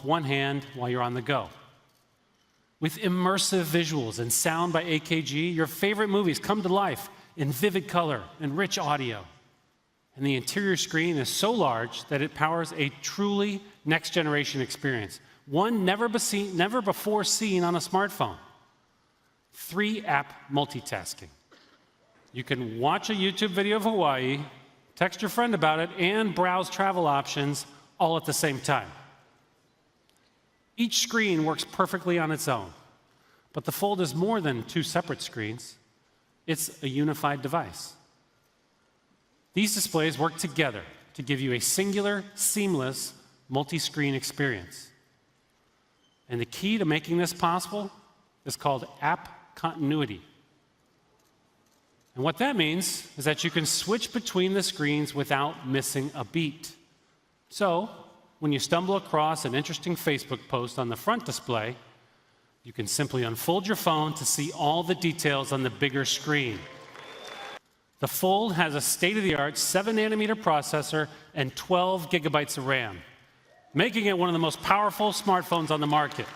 one hand while you're on the go. With immersive visuals and sound by AKG, your favorite movies come to life in vivid color and rich audio. And the interior screen is so large that it powers a truly next-generation experience, one never before seen on a smartphone. 3-app multitasking. You can watch a YouTube video of Hawaii, text your friend about it, and browse travel options all at the same time. Each screen works perfectly on its own, but the Fold is more than two separate screens. It's a unified device. These displays work together to give you a singular, seamless, multi-screen experience. And the key to making this possible is called app continuity. And what that means is that you can switch between the screens without missing a beat. So, when you stumble across an interesting Facebook post on the front display, you can simply unfold your phone to see all the details on the bigger screen. The Fold has a state-of-the-art 7-nanometer processor and 12 gigabytes of RAM, making it one of the most powerful smartphones on the market.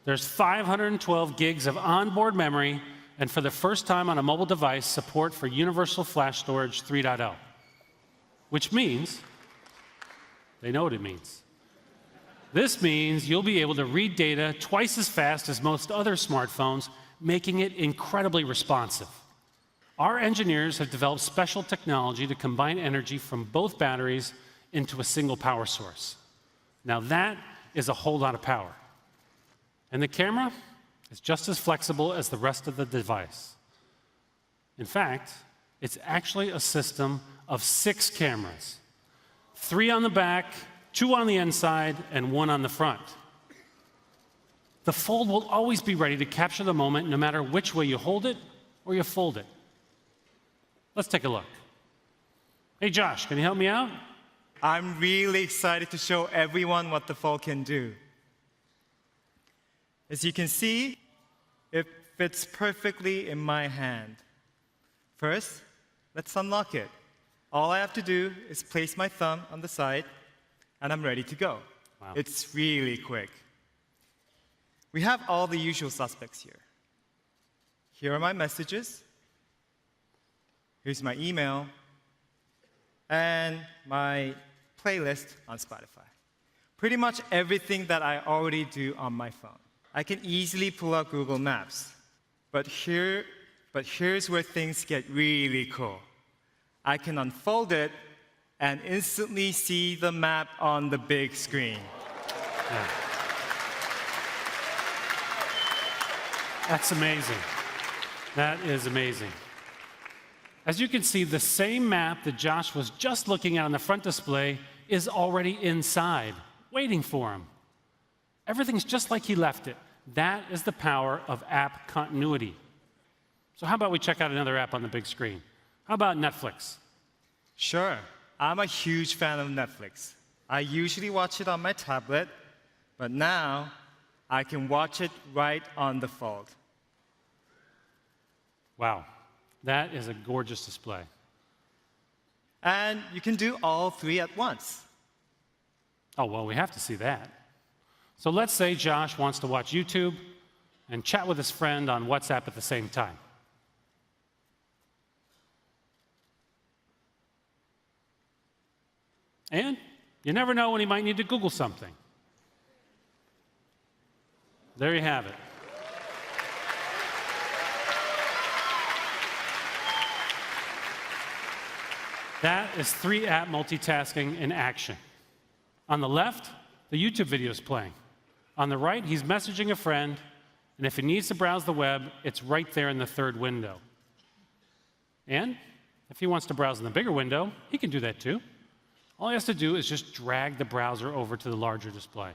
There's 512 gigs of onboard memory, and for the first time on a mobile device, support for Universal Flash Storage 3.0, which means, they know what it means. This means you'll be able to read data twice as fast as most other smartphones, making it incredibly responsive. Our engineers have developed special technology to combine energy from both batteries into a single power source. Now that is a whole lot of power. And the camera is just as flexible as the rest of the device. In fact, it's actually a system of 6 cameras, 3 on the back, 2 on the inside, and 1 on the front. The Fold will always be ready to capture the moment no matter which way you hold it or you fold it. Let's take a look. Hey Josh, can you help me out? I'm really excited to show everyone what the Fold can do. As you can see, it fits perfectly in my hand. First, let's unlock it. All I have to do is place my thumb on the side, and I'm ready to go. Wow. It's really quick. We have all the usual suspects here. Here are my messages. Here's my email, and my playlist on Spotify. Pretty much everything that I already do on my phone. I can easily pull up Google Maps. But here's where things get really cool. I can unfold it and instantly see the map on the big screen. Yeah. That's amazing. That is amazing. As you can see, the same map that Josh was just looking at on the front display is already inside, waiting for him. Everything's just like he left it. That is the power of app continuity. So how about we check out another app on the big screen? How about Netflix? Sure. I'm a huge fan of Netflix. I usually watch it on my tablet, but now I can watch it right on the Fold. Wow, that is a gorgeous display. And you can do all 3 at once. Oh, well, we have to see that. So let's say Josh wants to watch YouTube and chat with his friend on WhatsApp at the same time. And you never know when he might need to Google something. There you have it. That is 3-app multitasking in action. On the left, the YouTube video is playing. On the right, he's messaging a friend, and if he needs to browse the web, it's right there in the 3rd window. And if he wants to browse in the bigger window, he can do that too. All he has to do is just drag the browser over to the larger display.